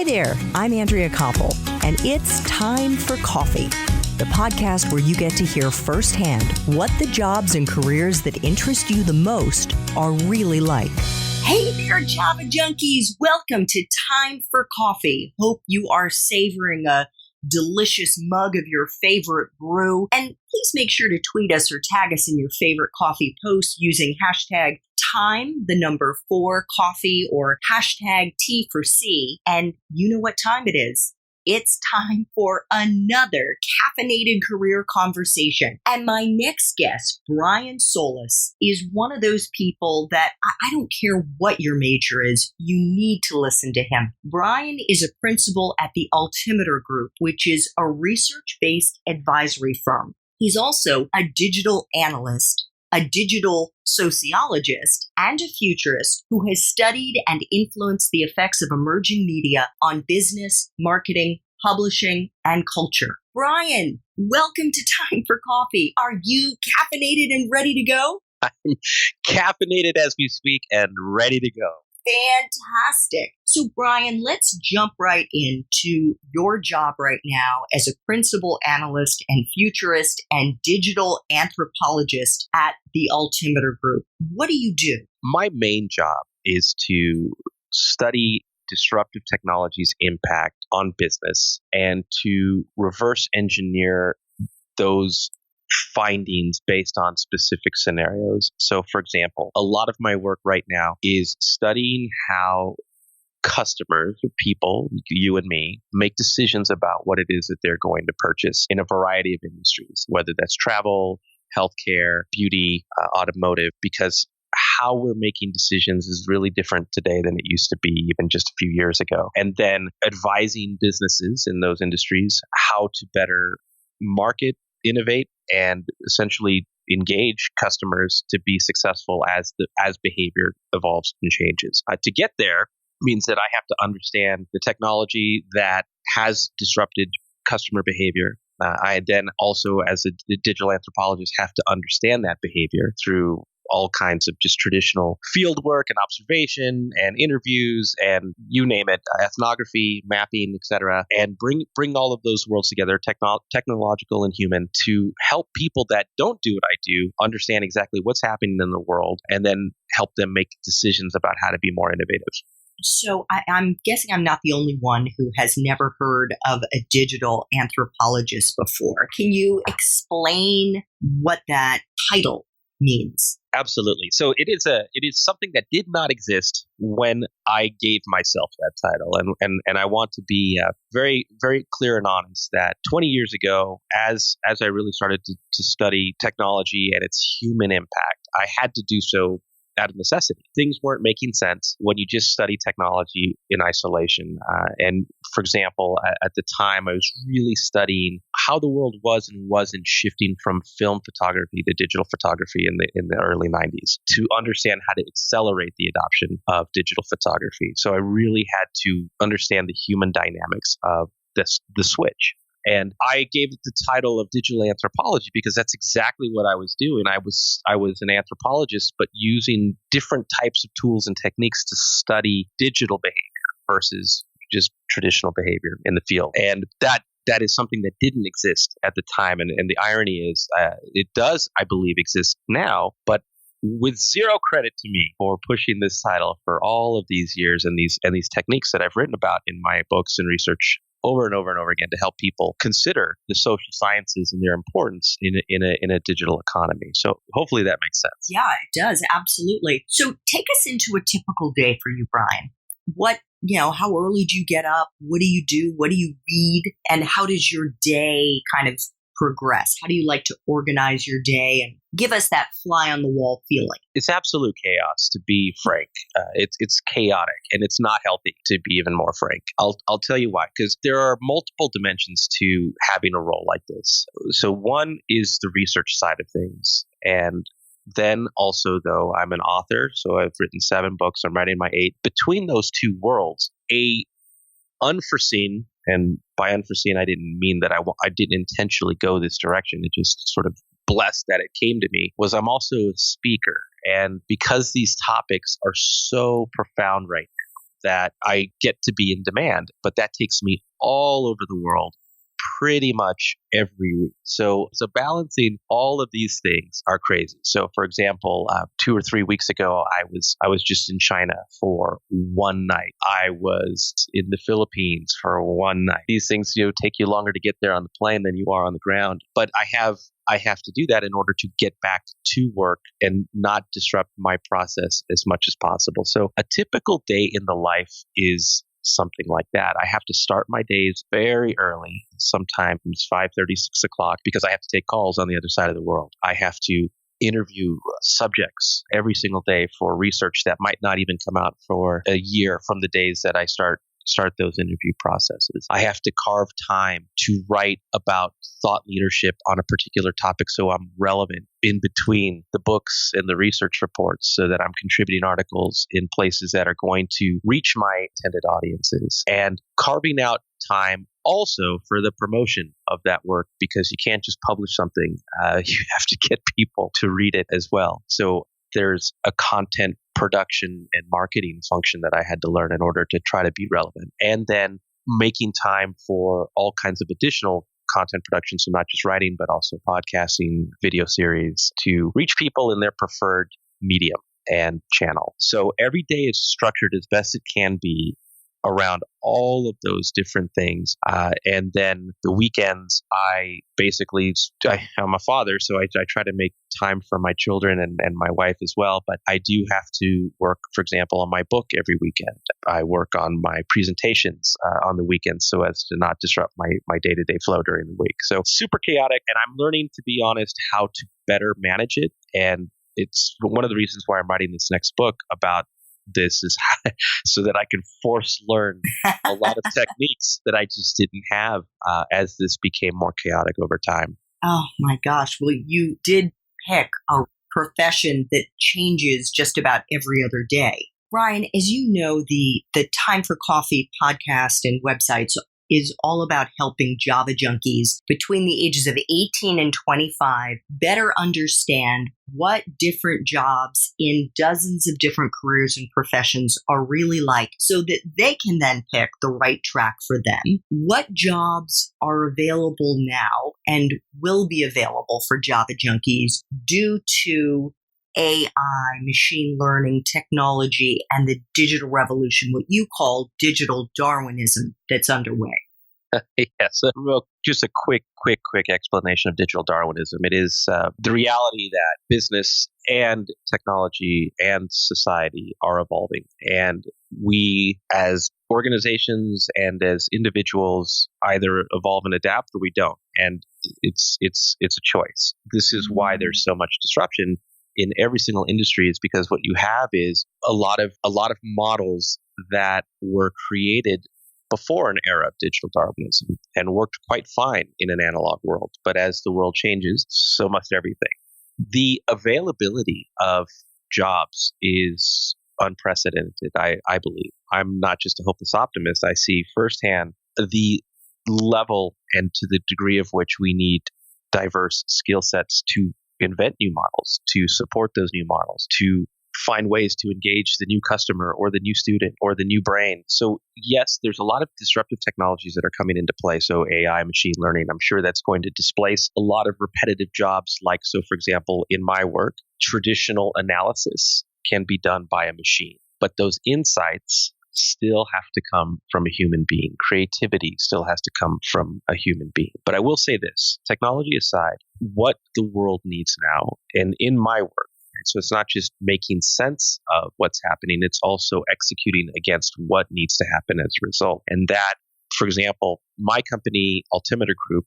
Hi there, I'm Andrea Koppel, and it's time for coffee, the podcast where you get to hear firsthand what the jobs and careers that interest you the most are really like. Hey there, Java Junkies! Welcome to Time for Coffee. Hope you are savoring a delicious mug of your favorite brew. And please make sure to tweet us or tag us in your favorite coffee post using hashtag time4coffee or hashtag T4C. And you know what time it is. It's time for another caffeinated career conversation. And my next guest, Brian Solis, is one of those people that I don't care what your major is, you need to listen to him. Brian is a principal at the Altimeter Group, which is a research-based advisory firm. He's also a digital analyst, a digital sociologist, and a futurist who has studied and influenced the effects of emerging media on business, marketing, publishing, and culture. Brian, welcome to Time for Coffee. Are you caffeinated and ready to go? I'm caffeinated as we speak and ready to go. Fantastic. So, Brian, let's jump right into your job right now as a principal analyst and futurist and digital anthropologist at the Altimeter Group. What do you do? My main job is to study disruptive technology's impact on business and to reverse engineer those findings based on specific scenarios. So, for example, a lot of my work right now is studying how customers, people, you and me, make decisions about what it is that they're going to purchase in a variety of industries, whether that's travel, healthcare, beauty, automotive, because how we're making decisions is really different today than it used to be even just a few years ago. And then advising businesses in those industries how to better market, innovate, and essentially engage customers to be successful as behavior evolves and changes. To get there means that I have to understand the technology that has disrupted customer behavior. I then also, as a digital anthropologist, have to understand that behavior through all kinds of just traditional field work and observation and interviews and you name it, ethnography, mapping, etc., and bring all of those worlds together, technological and human, to help people that don't do what I do understand exactly what's happening in the world and then help them make decisions about how to be more innovative. So I'm guessing I'm not the only one who has never heard of a digital anthropologist before. Can you explain what that title means? Absolutely. So it is something that did not exist when I gave myself that title, and I want to be very, very clear and honest that 20 years ago, as I really started to study technology and its human impact, I had to do so out of necessity. Things weren't making sense when you just study technology in isolation. And for example, at the time, I was really studying how the world was and wasn't shifting from film photography to digital photography in the early 90s to understand how to accelerate the adoption of digital photography. So I really had to understand the human dynamics of the switch. And I gave it the title of digital anthropology because that's exactly what I was doing. I was an anthropologist, but using different types of tools and techniques to study digital behavior versus just traditional behavior in the field. And that is something that didn't exist at the time. And the irony is it does, I believe, exist now, but with zero credit to me for pushing this title for all of these years and these techniques that I've written about in my books and research over and over and over again to help people consider the social sciences and their importance in a digital economy. So hopefully that makes sense. Yeah, it does. Absolutely. So take us into a typical day for you, Brian. How early do you get up? What do you do? What do you read? And how does your day kind of progress? How do you like to organize your day and give us that fly on the wall feeling? It's absolute chaos, to be frank. It's chaotic, and it's not healthy, to be even more frank. I'll tell you why, because there are multiple dimensions to having a role like this. So one is the research side of things, and then also, though, I'm an author, so I've written 7 books. I'm writing my 8th. Between those two worlds, a unforeseen, and by unforeseen, I didn't mean that I didn't intentionally go this direction. It just sort of blessed that it came to me, was I'm also a speaker. And because these topics are so profound right now, that I get to be in demand, but that takes me all over the world pretty much every week. So balancing all of these things are crazy. So for example, 2 or 3 weeks ago, I was just in China for one night. I was in the Philippines for one night. These things, take you longer to get there on the plane than you are on the ground. But I have to do that in order to get back to work and not disrupt my process as much as possible. So a typical day in the life is something like that. I have to start my days very early, sometimes 5:30, 6 o'clock, because I have to take calls on the other side of the world. I have to interview subjects every single day for research that might not even come out for a year from the days that I start those interview processes. I have to carve time to write about thought leadership on a particular topic so I'm relevant in between the books and the research reports, so that I'm contributing articles in places that are going to reach my intended audiences, and carving out time also for the promotion of that work, because you can't just publish something. You have to get people to read it as well. So there's a content production and marketing function that I had to learn in order to try to be relevant. And then making time for all kinds of additional content production. So not just writing, but also podcasting, video series, to reach people in their preferred medium and channel. So every day is structured as best it can be around all of those different things. And then the weekends, I'm a father, so I try to make time for my children and my wife as well. But I do have to work, for example, on my book every weekend. I work on my presentations on the weekends so as to not disrupt my day-to-day flow during the week. So super chaotic, and I'm learning, to be honest, how to better manage it. And it's one of the reasons why I'm writing this next book about this, is so that I can force learn a lot of techniques that I just didn't have as this became more chaotic over time. Oh my gosh. Well, you did pick a profession that changes just about every other day. Brian, as you know, the Time for Coffee podcast and websites is all about helping Java Junkies between the ages of 18 and 25 better understand what different jobs in dozens of different careers and professions are really like, so that they can then pick the right track for them. What jobs are available now and will be available for Java Junkies due to AI, machine learning, technology, and the digital revolution, what you call digital Darwinism, that's underway? Yes, just a quick explanation of digital Darwinism. It is the reality that business and technology and society are evolving, and we as organizations and as individuals either evolve and adapt, or we don't, and it's a choice. This is why there's so much disruption in every single industry, is because what you have is a lot of models that were created before an era of digital Darwinism and worked quite fine in an analog world. But as the world changes, so must everything. The availability of jobs is unprecedented, I believe. I'm not just a hopeless optimist. I see firsthand the level and to the degree of which we need diverse skill sets to invent new models, to support those new models, to find ways to engage the new customer or the new student or the new brain. So yes, there's a lot of disruptive technologies that are coming into play. So AI, machine learning, I'm sure that's going to displace a lot of repetitive jobs. Like, so for example, in my work, traditional analysis can be done by a machine, but those insights still have to come from a human being. Creativity still has to come from a human being. But I will say this, technology aside, what the world needs now, and in my work, so it's not just making sense of what's happening, it's also executing against what needs to happen as a result. And that, for example, my company, Altimeter Group,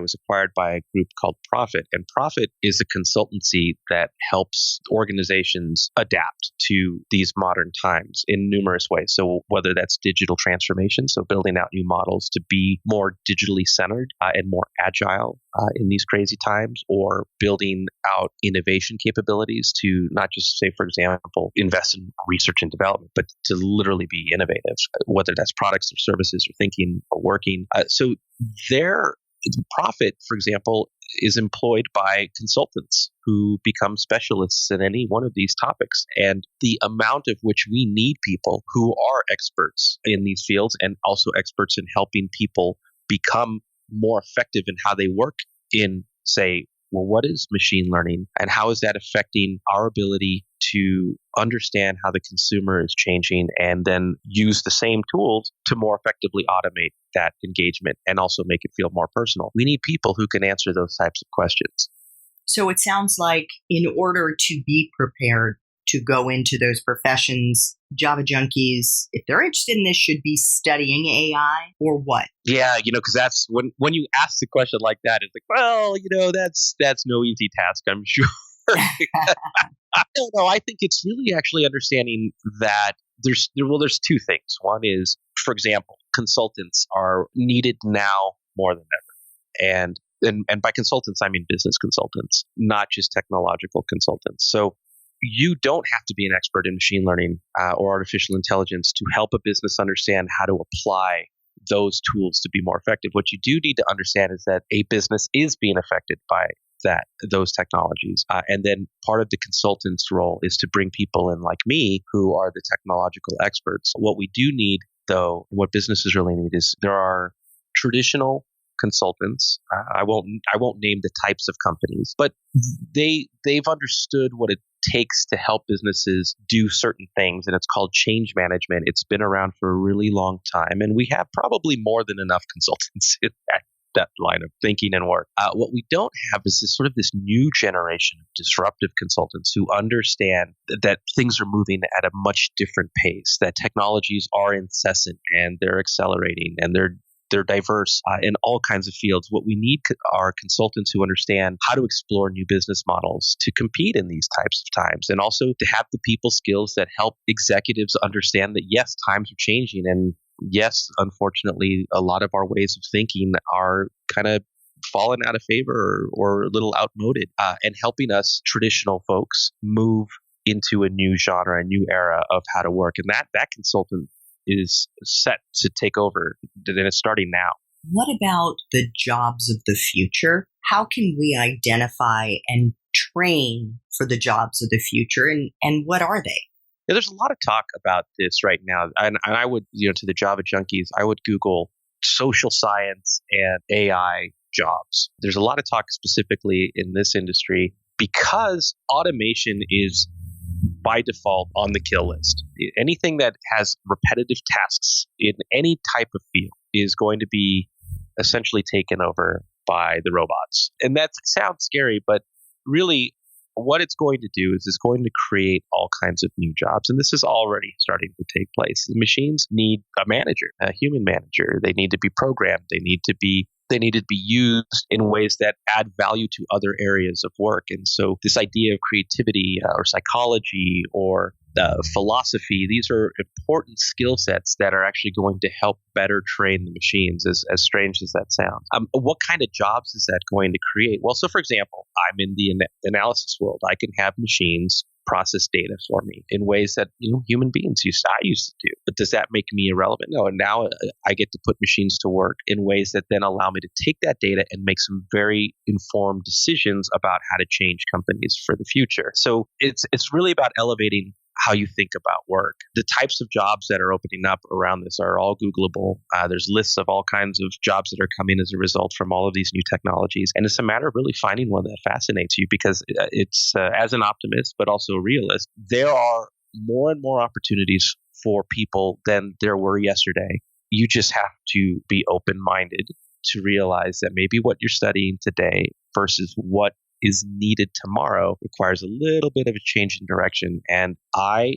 was acquired by a group called Profit. And Profit is a consultancy that helps organizations adapt to these modern times in numerous ways. So whether that's digital transformation, so building out new models to be more digitally centered and more agile in these crazy times, or building out innovation capabilities to not just, say, for example, invest in research and development, but to literally be innovative, whether that's products or services or thinking or working. So their Profit, for example, is employed by consultants who become specialists in any one of these topics. And the amount of which we need people who are experts in these fields and also experts in helping people become more effective in how they work in, say, well, what is machine learning and how is that affecting our ability to understand how the consumer is changing and then use the same tools to more effectively automate that engagement and also make it feel more personal. We need people who can answer those types of questions. So it sounds like in order to be prepared to go into those professions, Java Junkies, if they're interested in this, should be studying AI or what? Yeah, because that's when you ask the question like that, it's like, well, that's no easy task, I'm sure. I don't know. I think it's really actually understanding that there's two things. One is, for example, consultants are needed now more than ever. And by consultants, I mean business consultants, not just technological consultants. So you don't have to be an expert in machine learning or artificial intelligence to help a business understand how to apply those tools to be more effective. What you do need to understand is that a business is being affected by those technologies. And then part of the consultant's role is to bring people in like me who are the technological experts. What we do need, though, what businesses really need is there are traditional consultants. I won't name the types of companies, but they've understood what it takes to help businesses do certain things, and it's called change management. It's been around for a really long time, and we have probably more than enough consultants in that line of thinking and work. What we don't have is this new generation of disruptive consultants who understand that things are moving at a much different pace, that technologies are incessant and they're accelerating and they're diverse in all kinds of fields. What we need are consultants who understand how to explore new business models to compete in these types of times, and also to have the people skills that help executives understand that, yes, times are changing, and yes, unfortunately, a lot of our ways of thinking are kind of fallen out of favor or a little outmoded, and helping us traditional folks move into a new genre, a new era of how to work. And that consultant is set to take over, and it's starting now. What about the jobs of the future? How can we identify and train for the jobs of the future, and what are they? Yeah, there's a lot of talk about this right now, and I would, to the Java Junkies, I would Google social science and AI jobs. There's a lot of talk specifically in this industry because automation is by default on the kill list. Anything that has repetitive tasks in any type of field is going to be essentially taken over by the robots. And that sounds scary, but really what it's going to do is it's going to create all kinds of new jobs. And this is already starting to take place. The machines need a manager, a human manager. They need to be programmed. They need to be used in ways that add value to other areas of work. And so this idea of creativity or psychology or philosophy, these are important skill sets that are actually going to help better train the machines, as strange as that sounds. What kind of jobs is that going to create? Well, so for example, I'm in the analysis world. I can have machines process data for me in ways that human beings I used to do. But does that make me irrelevant? No. And now I get to put machines to work in ways that then allow me to take that data and make some very informed decisions about how to change companies for the future. So it's really about elevating how you think about work. The types of jobs that are opening up around this are all Googleable. There's lists of all kinds of jobs that are coming as a result from all of these new technologies. And it's a matter of really finding one that fascinates you, because it's, as an optimist, but also a realist, there are more and more opportunities for people than there were yesterday. You just have to be open-minded to realize that maybe what you're studying today versus what is needed tomorrow requires a little bit of a change in direction. And I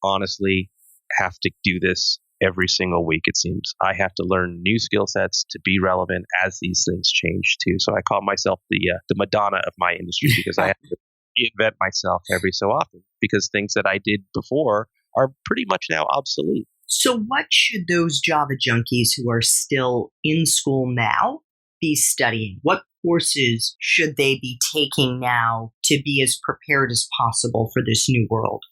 honestly have to do this every single week, it seems. I have to learn new skill sets to be relevant as these things change too. So I call myself the Madonna of my industry, because I have to reinvent myself every so often, because things that I did before are pretty much now obsolete. So what should those Java Junkies who are still in school now be studying? What courses should they be taking now to be as prepared as possible for this new world?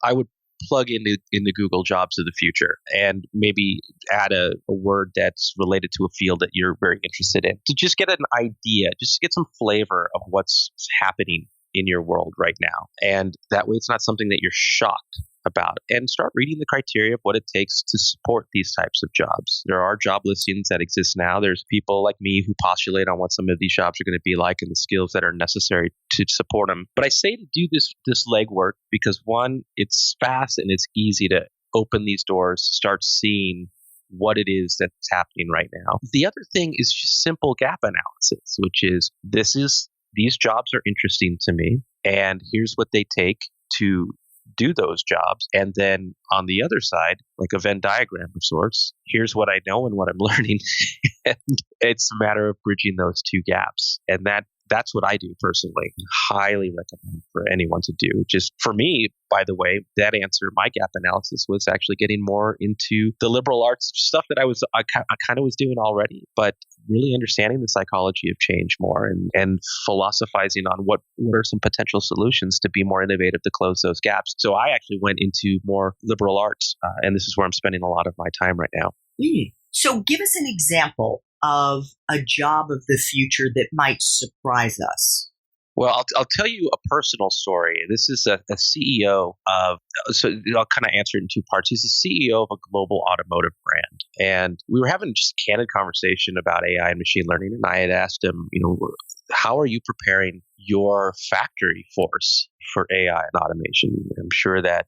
I would plug in the Google jobs of the future and maybe add a word that's related to a field that you're very interested in to just get an idea, just get some flavor of what's happening in your world right now. And that way it's not something that you're shocked about, and start reading the criteria of what it takes to support these types of jobs. There are job listings that exist now. There's people like me who postulate on what some of these jobs are going to be like and the skills that are necessary to support them. But I say to do this legwork because, one, it's fast and it's easy to open these doors to start seeing what it is that's happening right now. The other thing is just simple gap analysis, which is these jobs are interesting to me, and here's what they take to do those jobs. And then on the other side, like a Venn diagram of sorts, here's what I know and what I'm learning. And it's a matter of bridging those two gaps. And that's what I do personally. Highly recommend for anyone to do. Just for me, by the way, that answer, my gap analysis, was actually getting more into the liberal arts stuff that I kind of was doing already, but really understanding the psychology of change more and philosophizing on what are some potential solutions to be more innovative to close those gaps. So I actually went into more liberal arts, and this is where I'm spending a lot of my time right now. So give us an example of a job of the future that might surprise us. Well, I'll tell you a personal story. This is a CEO of, so I'll kind of answer it in two parts. He's the CEO of a global automotive brand. And we were having just a candid conversation about AI and machine learning. And I had asked him, how are you preparing your factory force for AI and automation? I'm sure that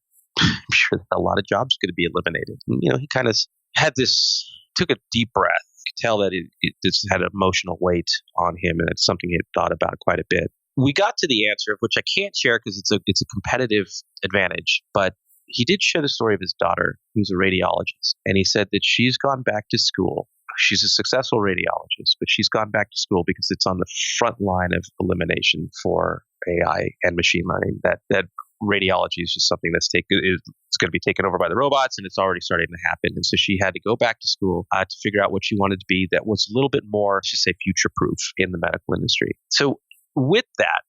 a lot of jobs are going to be eliminated. And, he kind of took a deep breath. You could tell that this had an emotional weight on him, and it's something he had thought about quite a bit. We got to the answer, of which I can't share because it's a competitive advantage, but he did share the story of his daughter, who's a radiologist, and he said that she's gone back to school. She's a successful radiologist, but she's gone back to school because it's on the front line of elimination for AI and machine learning. That radiology is just something it's going to be taken over by the robots, and it's already starting to happen. And so she had to go back to school to figure out what she wanted to be that was a little bit more, let's just say, future-proof in the medical industry. So with that,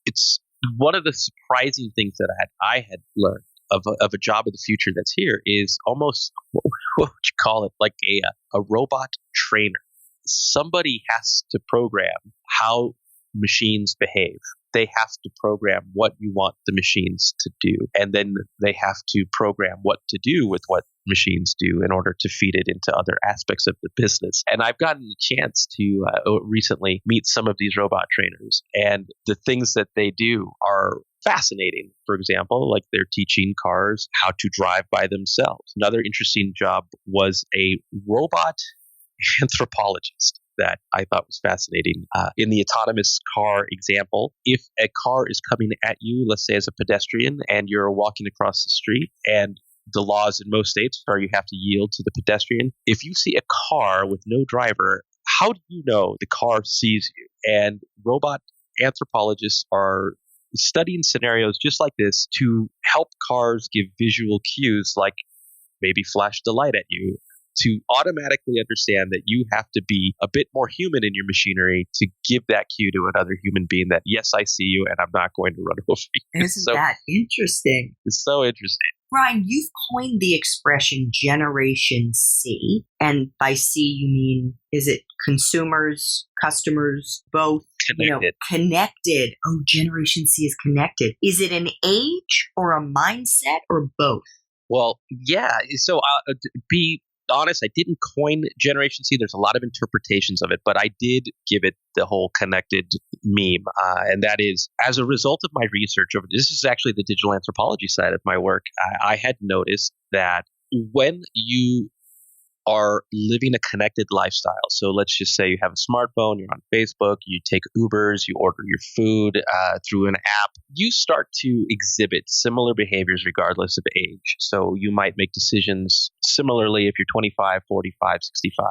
it's one of the surprising things that I had learned of a job of the future that's here is almost, what would you call it, like a robot trainer. Somebody has to program how machines behave. They have to program what you want the machines to do. And then they have to program what to do with what machines do in order to feed it into other aspects of the business. And I've gotten a chance to recently meet some of these robot trainers. And the things that they do are fascinating. For example, like they're teaching cars how to drive by themselves. Another interesting job was a robot anthropologist that I thought was fascinating. In the autonomous car example, if a car is coming at you, let's say as a pedestrian, and you're walking across the street, and the laws in most states are you have to yield to the pedestrian. If you see a car with no driver, how do you know the car sees you? And robot anthropologists are studying scenarios just like this to help cars give visual cues, like maybe flash the light at you, to automatically understand that you have to be a bit more human in your machinery to give that cue to another human being that, yes, I see you and I'm not going to run over you. Isn't that interesting? It's so interesting. Brian, you've coined the expression Generation C. And by C, you mean, is it consumers, customers, both? Connected. Connected. Oh, Generation C is connected. Is it an age or a mindset or both? Well, yeah. So be honest, I didn't coin Generation C. There's a lot of interpretations of it, but I did give it the whole connected meme. And that is, as a result of my research over this is actually the digital anthropology side of my work. I had noticed that when you are living a connected lifestyle. So let's just say you have a smartphone, you're on Facebook, you take Ubers, you order your food through an app. You start to exhibit similar behaviors regardless of age. So you might make decisions similarly if you're 25, 45, 65.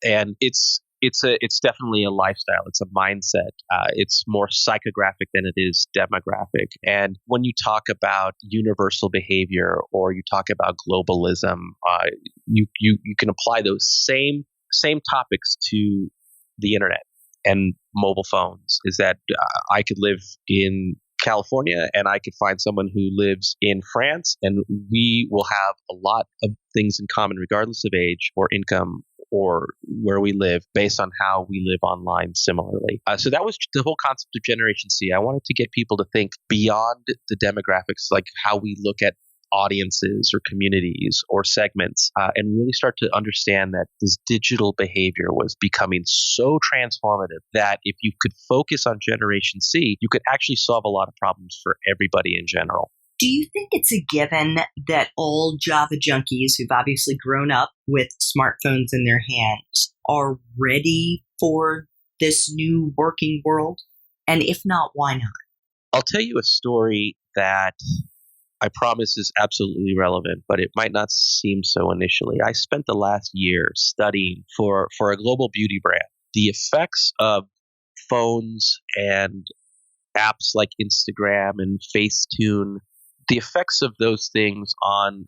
And it's definitely a lifestyle. It's a mindset. It's more psychographic than it is demographic. And when you talk about universal behavior or you talk about globalism, you can apply those same topics to the internet and mobile phones. Is that I could live in California and I could find someone who lives in France, and we will have a lot of things in common regardless of age or income or where we live based on how we live online similarly. So that was the whole concept of Generation C. I wanted to get people to think beyond the demographics, like how we look at audiences or communities or segments, and really start to understand that this digital behavior was becoming so transformative that if you could focus on Generation C, you could actually solve a lot of problems for everybody in general. Do you think it's a given that all Java junkies who've obviously grown up with smartphones in their hands are ready for this new working world? And if not, why not? I'll tell you a story that I promise is absolutely relevant, but it might not seem so initially. I spent the last year studying for a global beauty brand the effects of phones and apps like Instagram and Facetune, the effects of those things on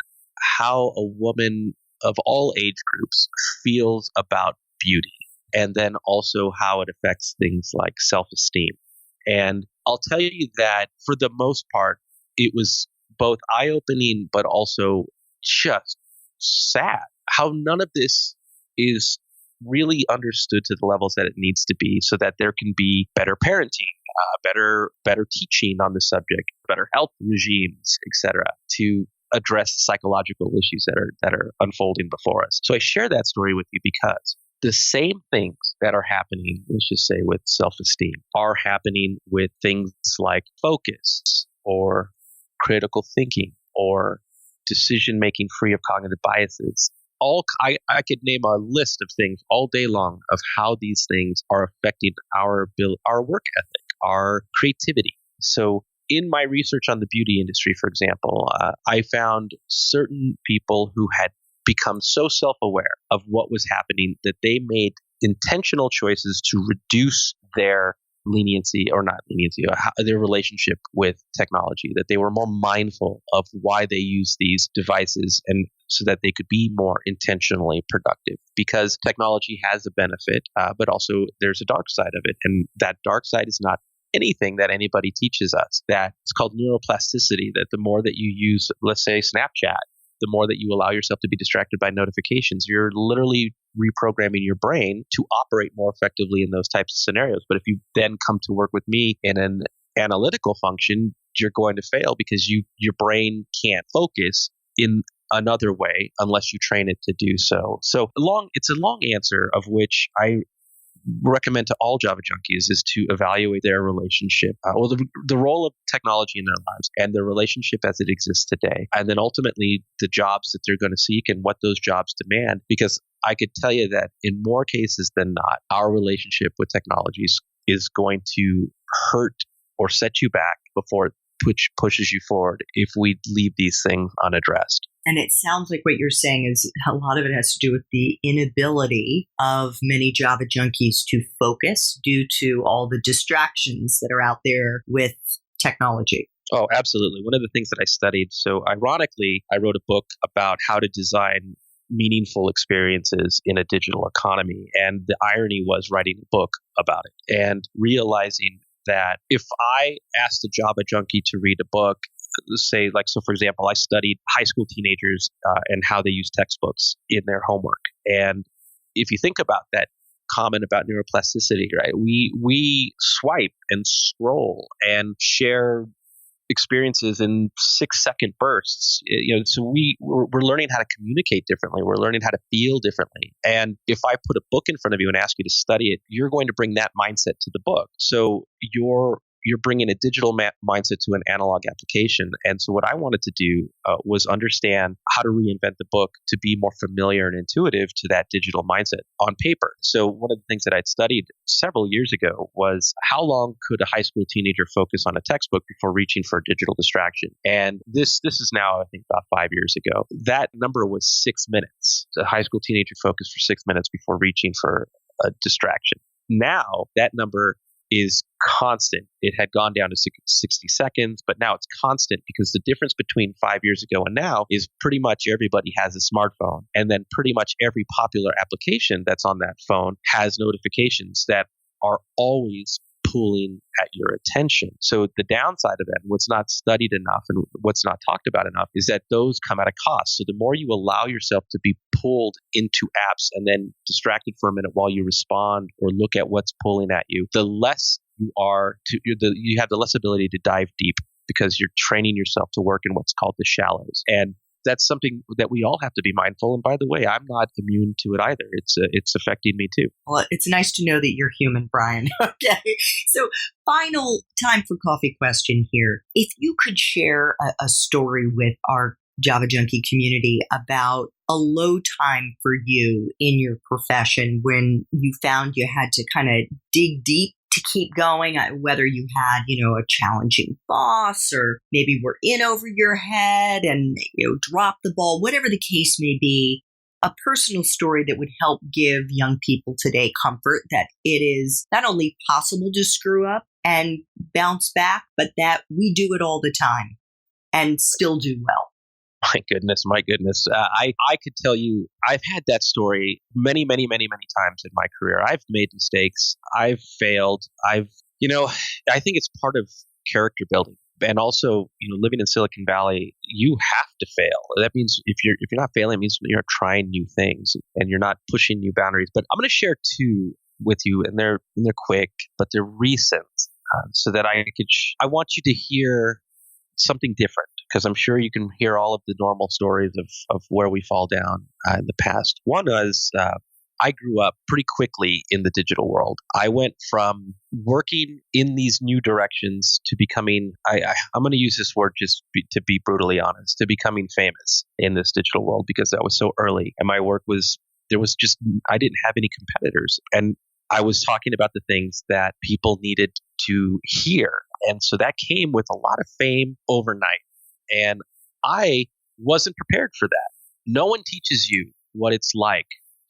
how a woman of all age groups feels about beauty, and then also how it affects things like self-esteem. And I'll tell you that for the most part, it was both eye-opening but also just sad how none of this is really understood to the levels that it needs to be, so that there can be better parenting, better teaching on the subject, better health regimes, etc., to address the psychological issues that are unfolding before us. So I share that story with you because the same things that are happening, let's just say with self-esteem, are happening with things like focus or critical thinking or decision making free of cognitive biases. I could name a list of things all day long of how these things are affecting our work ethic, our creativity. So in my research on the beauty industry, for example, I found certain people who had become so self-aware of what was happening that they made intentional choices to reduce their their relationship with technology, that they were more mindful of why they use these devices, and so that they could be more intentionally productive. Because technology has a benefit, but also there's a dark side of it. And that dark side is not anything that anybody teaches us. That it's called neuroplasticity, that the more that you use, let's say, Snapchat, the more that you allow yourself to be distracted by notifications, you're literally reprogramming your brain to operate more effectively in those types of scenarios. But if you then come to work with me in an analytical function, you're going to fail because your brain can't focus in another way unless you train it to do so. So it's a long answer of which I recommend to all Java junkies is to evaluate their relationship or the role of technology in their lives and their relationship as it exists today. And then ultimately the jobs that they're going to seek and what those jobs demand. Because I could tell you that in more cases than not, our relationship with technologies is going to hurt or set you back before it pushes you forward if we leave these things unaddressed. And it sounds like what you're saying is a lot of it has to do with the inability of many Java junkies to focus due to all the distractions that are out there with technology. Oh, absolutely. One of the things that I studied, so ironically, I wrote a book about how to design meaningful experiences in a digital economy. And the irony was writing a book about it and realizing that if I asked a Java junkie to read a book, say, like, so for example, I studied high school teenagers and how they use textbooks in their homework. And if you think about that comment about neuroplasticity, right, we swipe and scroll and share experiences in 6-second bursts. So we're learning how to communicate differently. We're learning how to feel differently. And if I put a book in front of you and ask you to study it, you're going to bring that mindset to the book. So you're bringing a digital mindset to an analog application. And so what I wanted to do was understand how to reinvent the book to be more familiar and intuitive to that digital mindset on paper. So one of the things that I'd studied several years ago was how long could a high school teenager focus on a textbook before reaching for a digital distraction? And this is now, I think, about 5 years ago. That number was 6 minutes. So a high school teenager focused for 6 minutes before reaching for a distraction. Now that number is constant. It had gone down to 60 seconds, but now it's constant because the difference between 5 years ago and now is pretty much everybody has a smartphone. And then pretty much every popular application that's on that phone has notifications that are always pulling at your attention. So the downside of that, and what's not studied enough and what's not talked about enough, is that those come at a cost. So the more you allow yourself to be pulled into apps and then distracted for a minute while you respond or look at what's pulling at you, the less you have the less ability to dive deep, because you're training yourself to work in what's called the shallows. And that's something that we all have to be mindful. And by the way, I'm not immune to it either. It's affecting me too. Well, it's nice to know that you're human, Brian. Okay. So final time for coffee question here. If you could share a story with our Java Junkie community about a low time for you in your profession when you found you had to kind of dig deep to keep going, whether you had, a challenging boss or maybe were in over your head and, dropped the ball, whatever the case may be, a personal story that would help give young people today comfort that it is not only possible to screw up and bounce back, but that we do it all the time and still do well. My goodness. I could tell you, I've had that story many, many, many, many times in my career. I've made mistakes. I've failed. I think it's part of character building. And also, living in Silicon Valley, you have to fail. That means if you're not failing, it means you're trying new things and you're not pushing new boundaries. But I'm going to share two with you, and they're quick, but they're recent, so that I want you to hear something different, because I'm sure you can hear all of the normal stories of where we fall down in the past. One was I grew up pretty quickly in the digital world. I went from working in these new directions to becoming, I'm going to use this word to be brutally honest, to becoming famous in this digital world, because that was so early. And my work I didn't have any competitors. And I was talking about the things that people needed to hear. And so that came with a lot of fame overnight. And I wasn't prepared for that. No one teaches you what it's like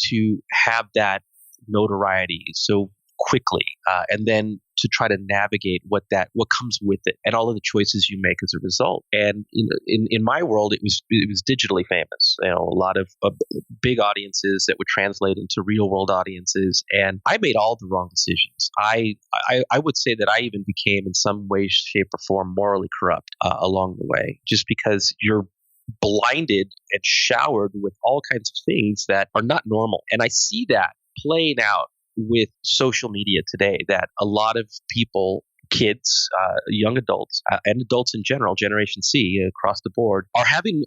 to have that notoriety so quickly, and then to try to navigate what comes with it and all of the choices you make as a result. And in my world, it was digitally famous. A lot of big audiences that would translate into real world audiences. And I made all the wrong decisions. I would say that I even became in some way, shape, or form morally corrupt along the way, just because you're blinded and showered with all kinds of things that are not normal. And I see that playing out with social media today, that a lot of people, kids, young adults, and adults in general, Generation C across the board, are having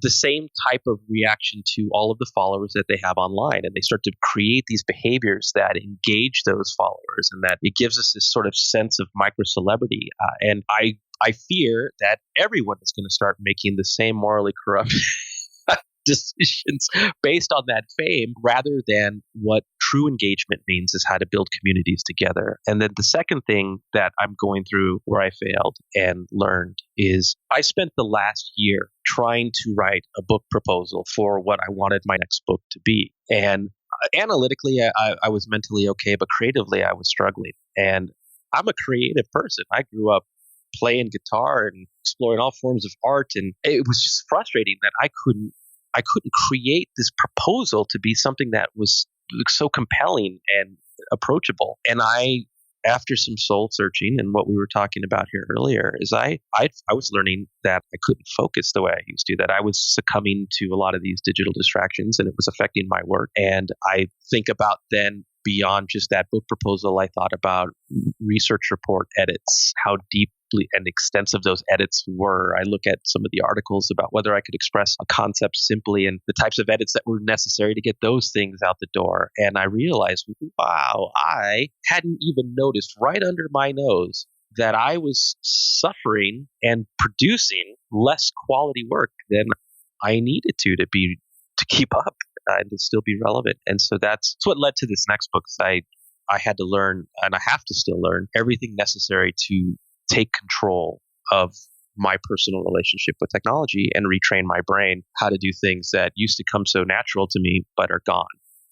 the same type of reaction to all of the followers that they have online. And they start to create these behaviors that engage those followers, and that it gives us this sort of sense of micro-celebrity. And I fear that everyone is going to start making the same morally corrupt decisions based on that fame, rather than what true engagement means, is how to build communities together. And then the second thing that I'm going through where I failed and learned is I spent the last year trying to write a book proposal for what I wanted my next book to be. And analytically, I was mentally okay, but creatively, I was struggling. And I'm a creative person. I grew up playing guitar and exploring all forms of art. And it was just frustrating that I couldn't create this proposal to be something that was so compelling and approachable. And after some soul searching and what we were talking about here earlier, is I was learning that I couldn't focus the way I used to, that I was succumbing to a lot of these digital distractions, and it was affecting my work. And I think about then, beyond just that book proposal, I thought about research report edits, how deeply and extensive those edits were. I look at some of the articles about whether I could express a concept simply, and the types of edits that were necessary to get those things out the door. And I realized, wow, I hadn't even noticed right under my nose that I was suffering and producing less quality work than I needed to keep up and to still be relevant. And so that's what led to this next book. I had to learn, and I have to still learn, everything necessary to take control of my personal relationship with technology and retrain my brain how to do things that used to come so natural to me but are gone.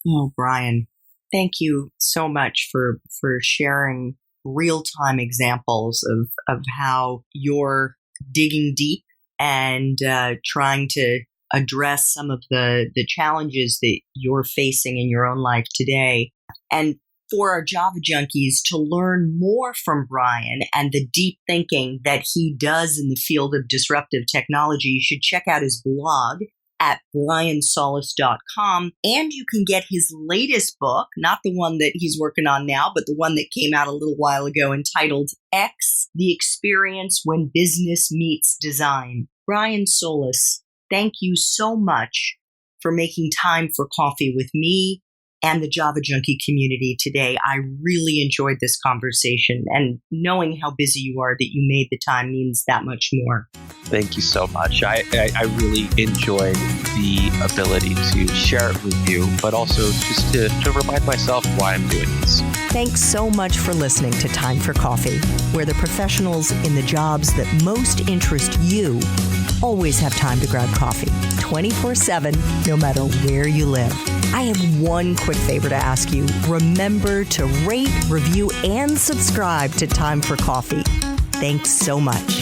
Oh, Brian, thank you so much for sharing real-time examples of how you're digging deep and trying to address some of the challenges that you're facing in your own life today. And for our Java Junkies to learn more from Brian and the deep thinking that he does in the field of disruptive technology, you should check out his blog at briansolis.com. And you can get his latest book, not the one that he's working on now, but the one that came out a little while ago, entitled X, The Experience When Business Meets Design. Brian Solis, thank you so much for making time for coffee with me and the Java Junkie community today. I really enjoyed this conversation, and knowing how busy you are, that you made the time means that much more. Thank you so much. I really enjoyed the ability to share it with you, but also just to remind myself why I'm doing this. Thanks so much for listening to Time for Coffee, where the professionals in the jobs that most interest you always have time to grab coffee 24/7, no matter where you live. I have one quick favor to ask you. Remember to rate, review, and subscribe to Time for Coffee. Thanks so much.